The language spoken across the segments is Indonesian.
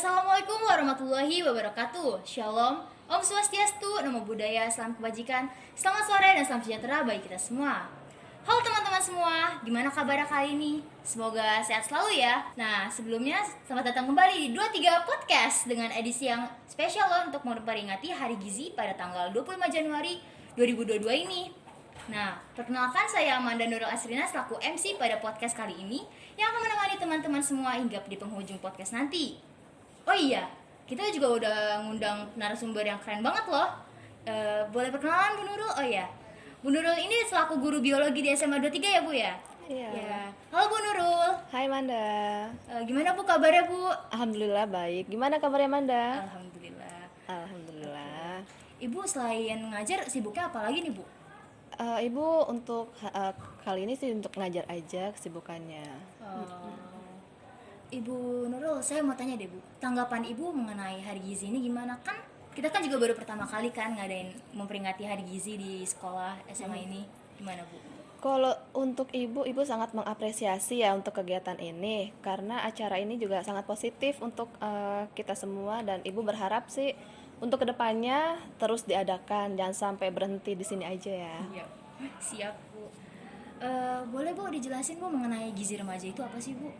Assalamualaikum warahmatullahi wabarakatuh. Shalom, Om Swastiastu, Namo Buddhaya, Salam Kebajikan. Selamat sore dan salam sejahtera bagi kita semua. Halo teman-teman semua, gimana kabarnya kali ini? Semoga sehat selalu ya. Nah, sebelumnya selamat datang kembali di 23 Podcast dengan edisi yang spesial loh untuk memperingati Hari Gizi pada tanggal 25 Januari 2022 ini. Nah, perkenalkan saya Amanda Nurul Asrina selaku MC pada podcast kali ini yang akan menemani teman-teman semua hingga di penghujung podcast nanti. Oh iya, kita juga udah ngundang narasumber yang keren banget loh. Boleh perkenalan Bu Nurul? Oh iya, Bu Nurul ini selaku guru biologi di SMA 23 ya Bu ya? Iya. Ya. Halo Bu Nurul. Hai Manda. Gimana Bu kabarnya Bu? Alhamdulillah baik. Gimana kabarnya Manda? Alhamdulillah. Alhamdulillah. Ibu selain ngajar sibuknya apa lagi nih Bu? Ibu untuk kali ini sih untuk ngajar aja kesibukannya. Ibu Nurul, saya mau tanya deh Bu, tanggapan Ibu mengenai Hari Gizi ini gimana? Kan kita kan juga baru pertama kali kan ngadain memperingati Hari Gizi di sekolah SMA ini. Gimana Bu? Kalau untuk ibu sangat mengapresiasi ya untuk kegiatan ini karena acara ini juga sangat positif untuk kita semua dan ibu berharap sih untuk kedepannya terus diadakan, jangan sampai berhenti di sini aja ya. Iya, siap Bu. Boleh Bu dijelasin Bu mengenai gizi remaja itu apa sih Bu?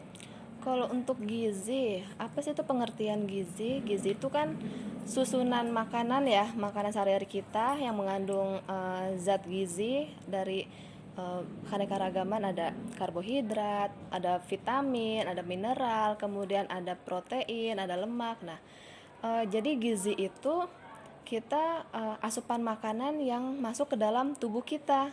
Kalau untuk gizi, apa sih itu pengertian gizi? Gizi itu kan susunan makanan ya, makanan sehari-hari kita yang mengandung zat gizi dari keanekaragaman, ada karbohidrat, ada vitamin, ada mineral, kemudian ada protein, ada lemak. Nah, jadi gizi itu kita asupan makanan yang masuk ke dalam tubuh kita.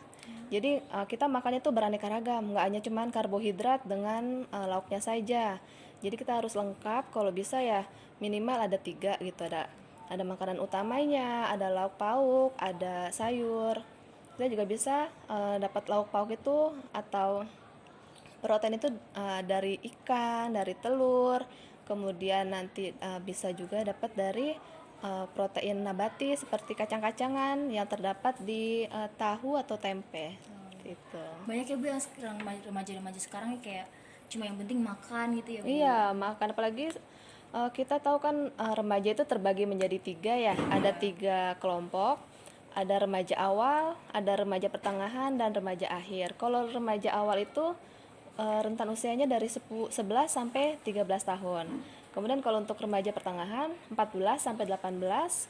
Jadi kita makannya tuh beraneka ragam, nggak hanya cuman karbohidrat dengan lauknya saja. Jadi kita harus lengkap, kalau bisa ya minimal ada 3 gitu, ada makanan utamanya, ada lauk pauk, ada sayur. Kita juga bisa dapat lauk pauk itu atau protein itu dari ikan, dari telur, kemudian nanti bisa juga dapat dari protein nabati seperti kacang-kacangan yang terdapat di tahu atau tempe. Gitu. Banyak ya Bu yang sekarang remaja-remaja sekarang kayak cuma yang penting makan gitu ya Bu. Iya, makan apalagi kita tahu kan remaja itu terbagi menjadi 3 ya. Ada 3 kelompok. Ada remaja awal, ada remaja pertengahan dan remaja akhir. Kalau remaja awal itu rentan usianya dari 11 sampai 13 tahun. Kemudian kalau untuk remaja pertengahan 14 sampai 18,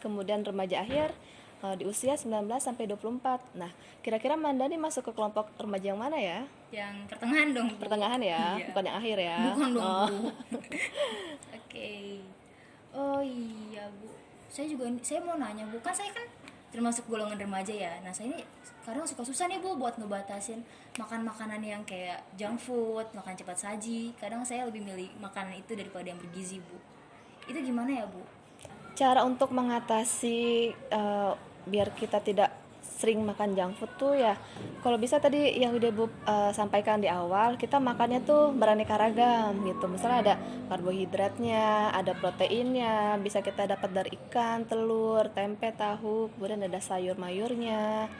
kemudian remaja akhir di usia 19 sampai 24. Nah, kira-kira Manda nih masuk ke kelompok remaja yang mana ya? Yang pertengahan dong Bu. Pertengahan ya, Iya. bukan yang akhir ya. Bukan dong Oh. Bu. Oke. Oh iya Bu, saya mau nanya Bu, kan saya kan termasuk golongan remaja ya. Nah saya ini kadang suka susah nih Bu buat ngebatasin makan makanan yang kayak junk food, makan cepat saji. Kadang saya lebih milih makanan itu daripada yang bergizi Bu. Itu gimana ya Bu? Cara untuk mengatasi biar kita tidak sering makan junk food tuh ya, kalau bisa tadi yang udah Bu sampaikan di awal, kita makannya tuh beraneka ragam gitu. Misalnya ada karbohidratnya, ada proteinnya, bisa kita dapat dari ikan, telur, tempe, tahu, kemudian ada sayur mayurnya.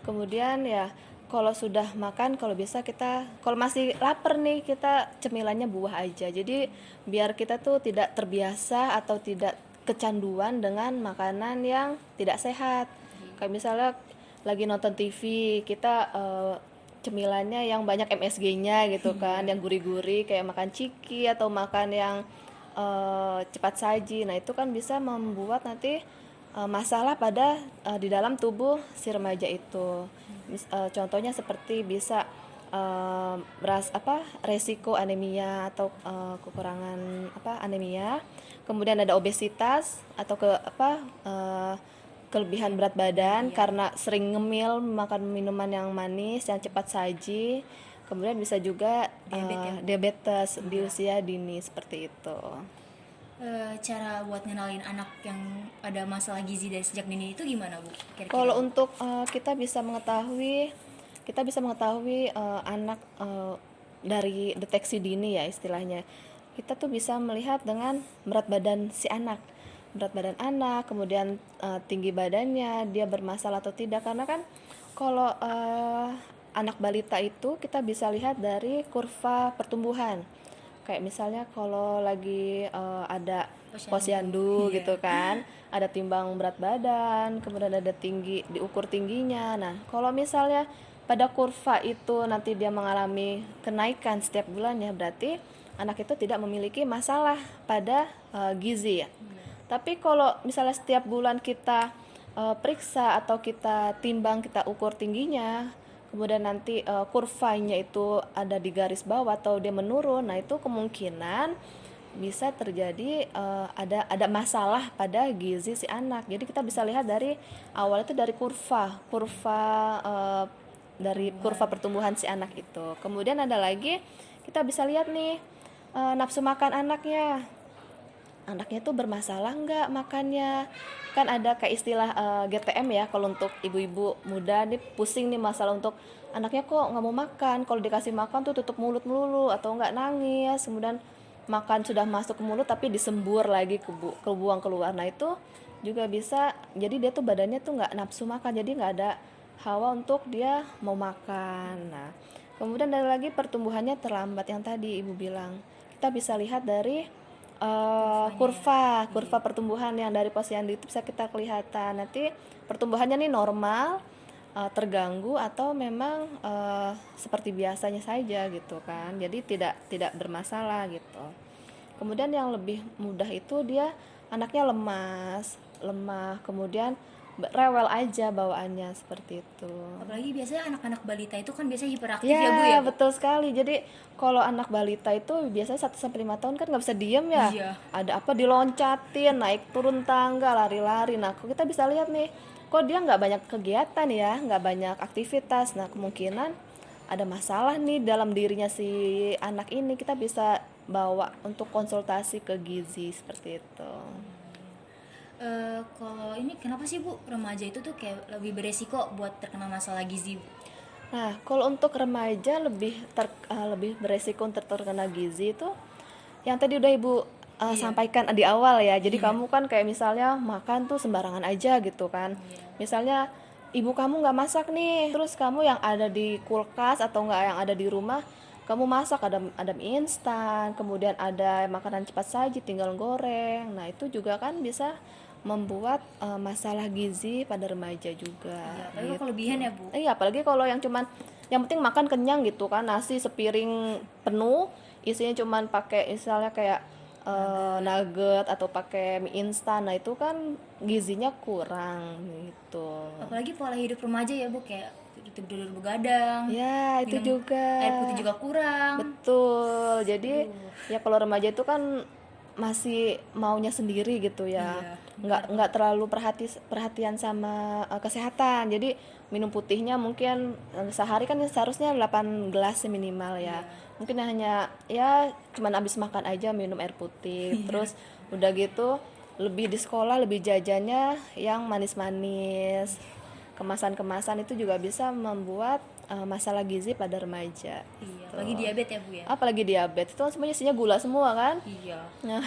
Kemudian ya kalau sudah makan, kalau bisa kita, kalau masih lapar nih, kita cemilannya buah aja. Jadi biar kita tuh tidak terbiasa atau tidak kecanduan dengan makanan yang tidak sehat. Kayak misalnya lagi nonton TV, kita cemilannya yang banyak MSG-nya gitu kan, yang gurih-gurih kayak makan ciki atau makan yang cepat saji. Nah, itu kan bisa membuat nanti masalah pada di dalam tubuh si remaja itu. Contohnya seperti bisa resiko anemia atau kekurangan anemia, kemudian ada obesitas atau kelebihan berat badan karena sering ngemil, makan minuman yang manis, yang cepat saji. Kemudian bisa juga diabetes di usia dini seperti itu. Cara buat ngenalin anak yang ada masalah gizi dari sejak dini itu gimana Bu? Kira-kira? Kalau untuk kita bisa mengetahui anak dari deteksi dini ya istilahnya. Kita tuh bisa melihat dengan berat badan si anak. Berat badan anak, kemudian tinggi badannya, dia bermasalah atau tidak. Karena kan kalau anak balita itu kita bisa lihat dari kurva pertumbuhan. kayak misalnya kalau lagi ada Posyandu. posyandu Iya. gitu kan, ada timbang berat badan, kemudian ada tinggi, diukur tingginya. Nah, kalau misalnya pada kurva itu nanti dia mengalami kenaikan setiap bulannya, berarti anak itu tidak memiliki masalah pada gizi ya. Tapi kalau misalnya setiap bulan kita periksa atau kita timbang, kita ukur tingginya, kemudian nanti kurvanya itu ada di garis bawah atau dia menurun, nah itu kemungkinan bisa terjadi ada masalah pada gizi si anak. Jadi kita bisa lihat dari awal itu dari dari kurva pertumbuhan si anak itu. Kemudian ada lagi kita bisa lihat nih nafsu makan anaknya tuh bermasalah nggak makannya. Kan ada kayak istilah GTM ya, kalau untuk ibu-ibu muda nih pusing nih masalah untuk anaknya kok nggak mau makan, kalau dikasih makan tuh tutup mulut melulu atau nggak nangis, kemudian makan sudah masuk ke mulut tapi disembur lagi kebuang keluar. Nah itu juga bisa jadi dia tuh badannya tuh nggak nafsu makan, jadi nggak ada hawa untuk dia mau makan. Nah kemudian ada lagi pertumbuhannya terlambat yang tadi ibu bilang, kita bisa lihat dari kurva pertumbuhan yang dari posyandu itu bisa kita kelihatan nanti pertumbuhannya nih normal, terganggu atau memang seperti biasanya saja gitu kan, jadi tidak bermasalah gitu. Kemudian yang lebih mudah itu dia anaknya lemah, kemudian rewel aja bawaannya seperti itu. Apalagi biasanya anak-anak balita itu kan biasanya hiperaktif ya Bu ya. Bu? Betul sekali. Jadi kalau anak balita itu biasanya 1-5 tahun kan nggak bisa diem ya. Iya. Ada apa diloncatin, naik turun tangga, lari-lari. Nah, kita bisa lihat nih, kok dia nggak banyak kegiatan ya, nggak banyak aktivitas. Nah, kemungkinan ada masalah nih dalam dirinya si anak ini. Kita bisa bawa untuk konsultasi ke gizi seperti itu. Kalau ini kenapa sih Bu remaja itu tuh kayak lebih beresiko buat terkena masalah gizi Bu? Nah, kalau untuk remaja lebih beresiko untuk terkena gizi itu yang tadi udah Ibu sampaikan di awal ya. Jadi kamu kan kayak misalnya makan tuh sembarangan aja gitu kan. Misalnya ibu kamu nggak masak nih, terus kamu yang ada di kulkas atau nggak yang ada di rumah, kamu masak ada mie instan, kemudian ada makanan cepat saji tinggal goreng. Nah, itu juga kan bisa membuat masalah gizi pada remaja juga. Apalagi kalau kelebihan ya Bu. Iya, apalagi kalau yang penting makan kenyang gitu kan, nasi sepiring penuh, isinya cuman pakai misalnya kayak nugget atau pakai mie instan. Nah, itu kan gizinya kurang gitu. Apalagi pola hidup remaja ya Bu, kayak itu duduk begadang. Ya, itu juga. Air putih juga kurang. Betul. Jadi ya kalau remaja itu kan masih maunya sendiri gitu ya. Nggak terlalu perhatian sama kesehatan. Jadi minum putihnya mungkin sehari kan seharusnya 8 gelas minimal ya. Mungkin hanya ya cuman habis makan aja minum air putih. Terus udah gitu lebih di sekolah lebih jajannya yang manis-manis. Kemasan-kemasan itu juga bisa membuat masalah gizi pada remaja. Iya, apalagi diabetes ya Bu ya. Apalagi diabetes itu kan semuanya isinya gula semua kan. Iya. Nah,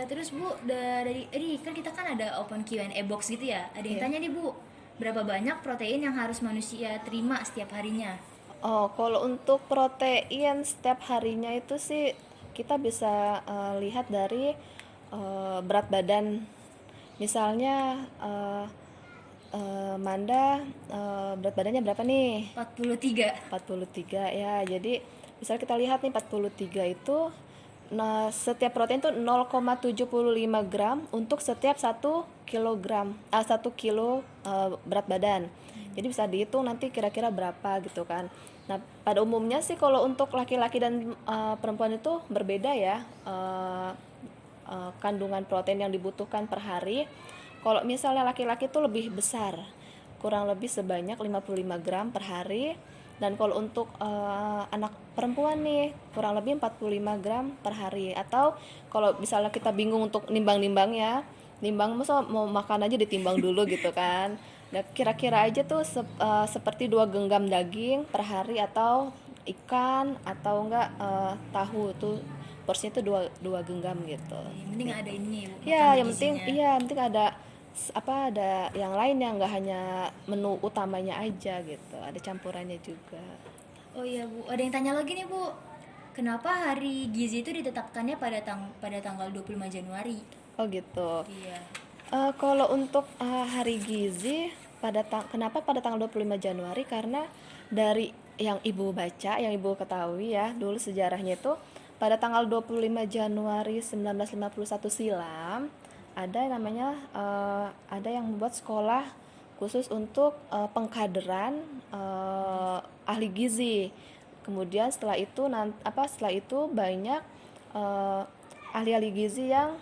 Terus Bu, dari kan kita kan ada open Q&A box gitu ya. Ada yang tanya nih Bu, berapa banyak protein yang harus manusia terima setiap harinya? oh, kalau untuk protein setiap harinya itu sih kita bisa lihat dari berat badan. Misalnya Manda berat badannya berapa nih? 43. 43 ya. Jadi misalnya kita lihat nih 43 itu setiap protein itu 0,75 gram untuk setiap 1 kilogram 1 kilo berat badan. Jadi bisa dihitung nanti kira-kira berapa gitu kan. Nah, pada umumnya sih kalau untuk laki-laki dan perempuan itu berbeda ya kandungan protein yang dibutuhkan per hari. Kalau misalnya laki-laki itu lebih besar, kurang lebih sebanyak 55 gram per hari. Dan kalau untuk anak perempuan nih kurang lebih 45 gram per hari. Atau kalau misalnya kita bingung untuk nimbang-nimbang ya, masa mau makan aja ditimbang dulu gitu kan. Nah, kira-kira aja tuh seperti 2 genggam daging per hari, atau ikan, atau enggak tahu tuh porsinya itu 2 genggam gitu. Yang penting ada ini ya Bu. Ya, makanan yang penting gizinya. ada ada yang lain yang nggak hanya menu utamanya aja gitu, ada campurannya juga. Oh iya Bu, ada yang tanya lagi nih Bu. kenapa hari gizi itu ditetapkannya pada tanggal 25 Januari? Oh gitu. Iya. Kalau untuk hari gizi kenapa pada tanggal 25 Januari? Karena dari yang ibu baca, yang ibu ketahui ya, dulu sejarahnya itu pada tanggal 25 Januari 1951 silam ada yang namanya ada yang membuat sekolah khusus untuk pengkaderan ahli gizi. Kemudian setelah itu banyak ahli-ahli gizi yang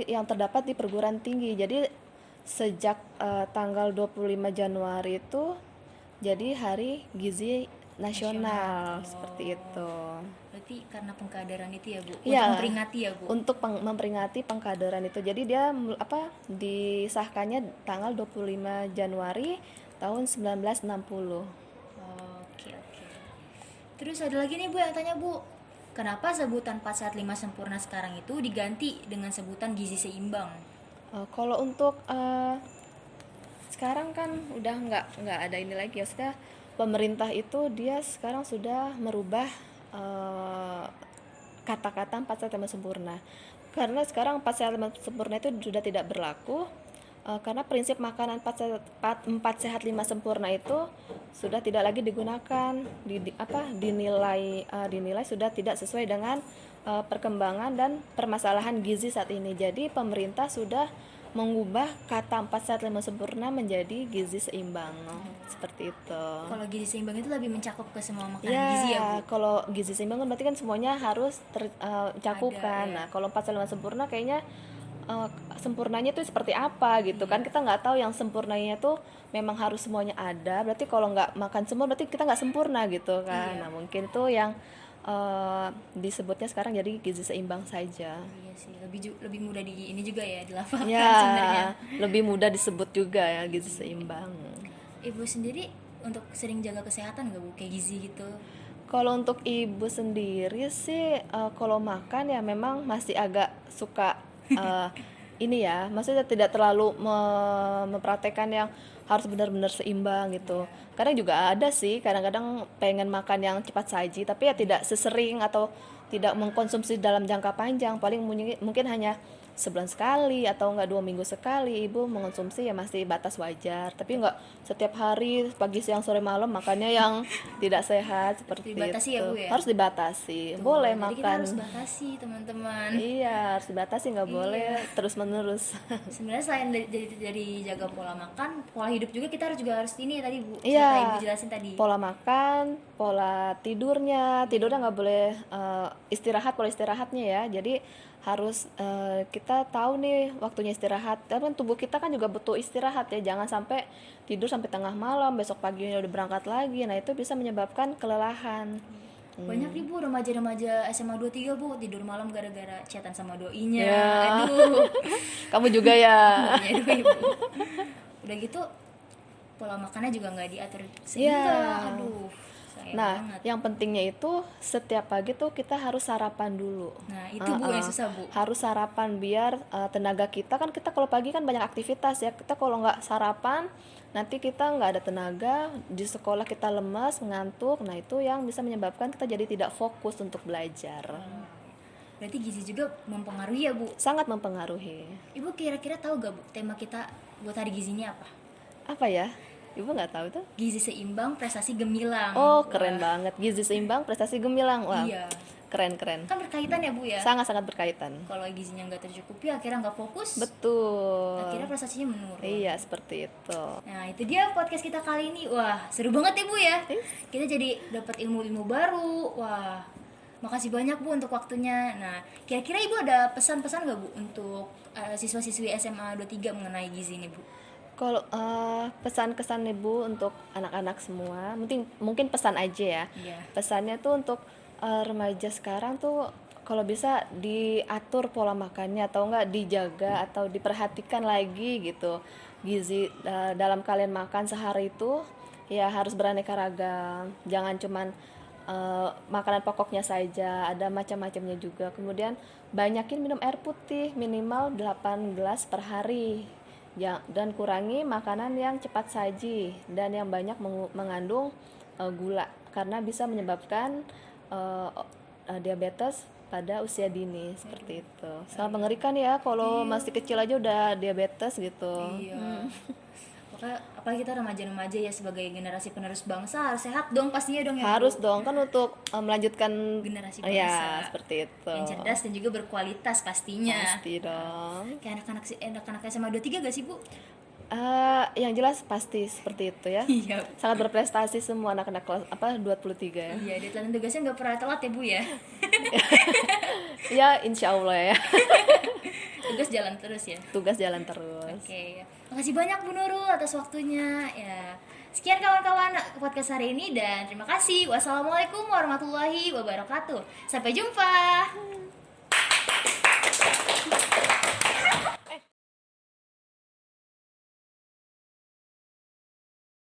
yang terdapat di perguruan tinggi. Jadi sejak tanggal 25 Januari itu jadi hari gizi nasional. Seperti itu. Berarti karena pengkaderan itu ya, Bu. Untuk Iya, memperingati ya, Bu. untuk memperingati pengkaderan itu. Jadi dia disahkannya tanggal 25 Januari tahun 1960. Oke, oke. Terus ada lagi nih, Bu, yang tanya, Bu. Kenapa sebutan 4 sehat 5 sempurna sekarang itu diganti dengan sebutan gizi seimbang? Kalau untuk sekarang kan udah nggak ada ini lagi ya, maksudnya pemerintah itu dia sekarang sudah merubah kata-kata 4 sehat 5 sempurna. Karena sekarang 4 sehat 5 sempurna itu sudah tidak berlaku. Karena prinsip makanan 4 sehat 5 sempurna itu sudah tidak lagi digunakan, dinilai sudah tidak sesuai dengan perkembangan dan permasalahan gizi saat ini. Jadi pemerintah sudah mengubah kata 4 sehat 5 sempurna menjadi gizi seimbang. Seperti itu. Kalau gizi seimbang itu lebih mencakup ke semua makanan Ya, gizi ya, Bu? kalau gizi seimbang kan berarti kan semuanya harus tercakup Ada, kan. ya. Nah, kalau 4 sehat 5 sempurna kayaknya sempurnanya tuh seperti apa gitu kan, kita nggak tahu yang sempurnanya tuh memang harus semuanya ada, berarti kalau nggak makan semua berarti kita nggak sempurna gitu kan. Iya. Nah mungkin tuh yang disebutnya sekarang jadi gizi seimbang saja. Iya sih, lebih mudah di ini juga ya, dilafalkan sebenarnya. Ya, lebih mudah disebut juga ya gizi seimbang. Ibu sendiri untuk sering jaga kesehatan nggak, Bu? Kayak gizi gitu. Kalau untuk ibu sendiri sih kalau makan ya memang masih agak suka ini ya, maksudnya tidak terlalu mempraktekkan yang harus benar-benar seimbang gitu. Kadang juga ada sih, kadang-kadang pengen makan yang cepat saji, tapi ya tidak sesering atau tidak mengkonsumsi dalam jangka panjang. Paling mungkin hanya sebulan sekali atau enggak 2 minggu sekali ibu mengonsumsi, ya masih batas wajar, tapi enggak setiap hari pagi siang sore malam makannya yang tidak sehat seperti Dibatasi itu. ya, Bu, ya? Harus dibatasi. Tuh, Boleh jadi kita makan, harus batasi, teman-teman. iya harus dibatasi, nggak boleh Iya. terus menerus. Sebenarnya selain dari jaga pola makan, pola hidup juga kita harus ini tadi, Bu. Iya. Cerita Ibu jelasin tadi. Pola makan, pola tidurnya nggak boleh pola istirahatnya ya. Jadi harus kita tahu nih waktunya istirahat. Tapi tubuh kita kan juga butuh istirahat ya. Jangan sampai tidur sampai tengah malam, besok paginya udah berangkat lagi. Nah itu bisa menyebabkan kelelahan. Banyak nih, Bu, remaja-remaja SMA 23, Bu, tidur malam gara-gara chatan sama doinya. Ya. Aduh. Kamu juga ya. Punya doi, Bu. Udah gitu pola makannya juga nggak diatur seimbang. Iya. Aduh, sayang Nah, banget. yang pentingnya itu setiap pagi tuh kita harus sarapan dulu. Nah, itu Bu yang susah, Bu. Harus sarapan biar tenaga kita kan, kita kalau pagi kan banyak aktivitas ya. Kita kalau nggak sarapan nanti kita nggak ada tenaga, di sekolah kita lemas, ngantuk. Nah itu yang bisa menyebabkan kita jadi tidak fokus untuk belajar. Berarti gizi juga mempengaruhi ya, Bu. Sangat mempengaruhi. Ibu kira-kira tahu gak, Bu, tema kita buat hari gizinya apa? Apa ya? Ibu nggak tahu tuh? Gizi seimbang, prestasi gemilang. Oh keren Wah, banget, gizi seimbang, prestasi gemilang. Wah, iya. keren. Kan berkaitan ya, Bu ya. Sangat-sangat berkaitan. Kalau gizinya nggak tercukupi, akhirnya nggak fokus. Betul. Akhirnya prestasinya menurun. Iya, seperti itu. Nah, itu dia podcast kita kali ini. Wah, seru banget ya, Bu ya. Kita jadi dapat ilmu-ilmu baru. Wah, makasih banyak, Bu, untuk waktunya. Nah, kira-kira Ibu ada pesan-pesan nggak, Bu, untuk siswa-siswi SMA 23 mengenai gizi ini, Bu? Kalau pesan kesan ibu untuk anak-anak semua, mungkin pesan aja ya. Iya. Pesannya tuh untuk remaja sekarang tuh kalau bisa diatur pola makannya atau enggak dijaga atau diperhatikan lagi gitu. Gizi dalam kalian makan sehari itu ya harus beraneka ragam. Jangan cuman makanan pokoknya saja, ada macam-macamnya juga. Kemudian banyakin minum air putih minimal 8 gelas per hari. Ya, dan kurangi makanan yang cepat saji dan yang banyak mengandung gula karena bisa menyebabkan eh, diabetes pada usia dini seperti itu. Sangat mengerikan ya kalau masih kecil aja udah diabetes gitu. Iya. Makanya apalagi kita remaja-remaja ya sebagai generasi penerus bangsa harus sehat dong pastinya dong ya. Bu. Harus dong kan untuk melanjutkan Generasi ya bangsa. seperti itu. Yang cerdas dan juga berkualitas pastinya. Pasti dong. Kayak anak-anak SMA 23 gak sih, Bu? Yang jelas pasti seperti itu ya. Iya. Sangat berprestasi semua anak-anak kelas 23 ya. Iya, deadline tugasnya nggak pernah telat ya, Bu ya. Ya insya Allah ya. Tugas jalan terus ya. Tugas jalan terus. Oke, makasih banyak Bu Nurul atas waktunya. Ya, sekian kawan-kawan podcast hari ini dan terima kasih. Wassalamualaikum warahmatullahi wabarakatuh. Sampai jumpa.